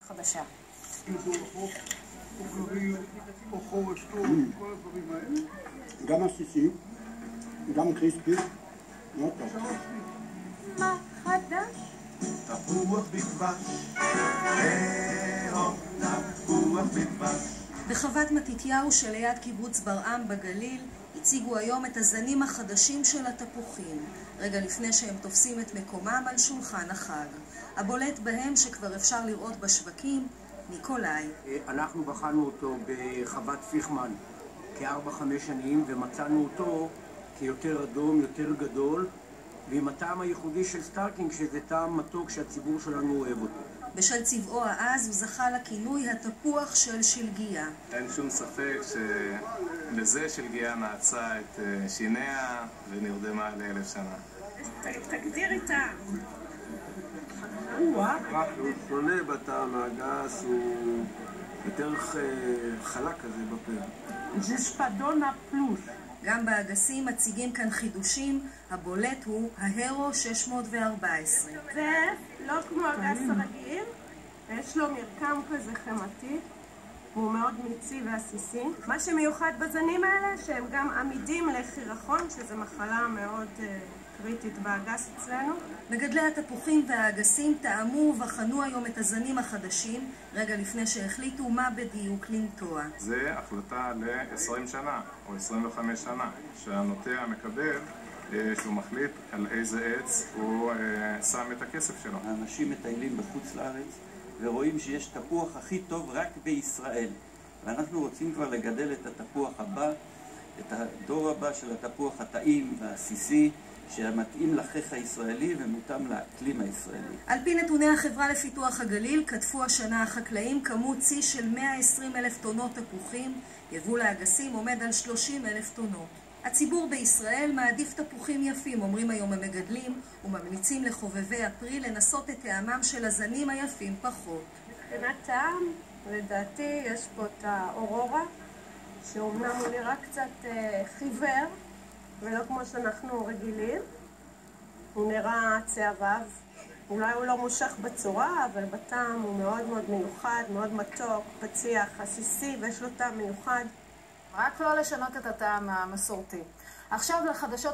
חדשה. או חורש טוב, כל הדברים האלה. גם עסיסי, גם קריספי, מאוד טוב. מה חדש? תפוח בדבש, תפוח בדבש. בחוות מתתיהו שליד קיבוץ ברעם בגליל הציגו היום את הזנים החדשים של התפוחים, רגע לפני שהם תופסים את מקומם על שולחן החג. הבולט בהם שכבר אפשר לראות בשווקים, ניקולאי. אנחנו בחנו אותו בחוות פיכמן כ4-5 שנים ומצאנו אותו כיותר אדום, יותר גדול, ועם הטעם הייחודי של סטארקינג, שזה טעם מתוק שהציבור שלנו אוהב אותו. בשל צבעו העז הוא זכה לכינוי התפוח של שלגיה. אין שום ספק שבזה שלגיה נעצה את שיניה ונרדמה ל1000 שנה. תגדיר איתה. הוא שונה בטעם הגס, הוא יותר חלק כזה בפה. זה ספדונה פלוס. גם באגסים מציגים כאן חידושים, הבולט הוא ההרו 614. זה לא כמו אגס הרגיל, יש לו מרקם כזה חמתי, הוא מאוד מיצי ועסיסי. מה שמיוחד בזנים האלה שהם גם עמידים לחירחון, שזו מחלה מאוד קריטית באגס אצלנו. מגדלי התפוחים והאגסים טעמו ובחנו היום את הזנים החדשים, רגע לפני שהחליטו מה בדיוק לנטוע. זה החלטה ל20 שנה או 25 שנה, שהנוטע מקבל שהוא מחליט על איזה עץ הוא שם את הכסף שלו. האנשים מטיילים בחוץ לארץ ורואים שיש תפוח הכי טוב רק בישראל, ואנחנו רוצים כבר לגדל את התפוח הבא, את הדור הבא של התפוח הטעים והעסיסי, שמתאים לחך הישראלי ומותאם לאקלים הישראלי. על פי נתוני החברה לפיתוח הגליל, כתפו השנה החקלאים כמות צי של 120,000 טונות תפוחים, יבול האגסים עומד על 30,000 טונות. הציבור בישראל מעדיף תפוחים יפים, אומרים היום המגדלים, וממליצים לחובבי אפריל לנסות את טעמם של הזנים היפים פחות. מבחינת טעם, לדעתי יש פה את האורורה, שאומנם הוא נראה קצת חיוור, ולא כמו שאנחנו רגילים. הוא נראה צהבהב, אולי הוא לא מושך בצורה, אבל בטעם הוא מאוד מאוד מיוחד, מאוד מתוק, פציח, עסיסי, ויש לו טעם מיוחד. רק לא לשנות את הטעם המסורתי. עכשיו לחדשות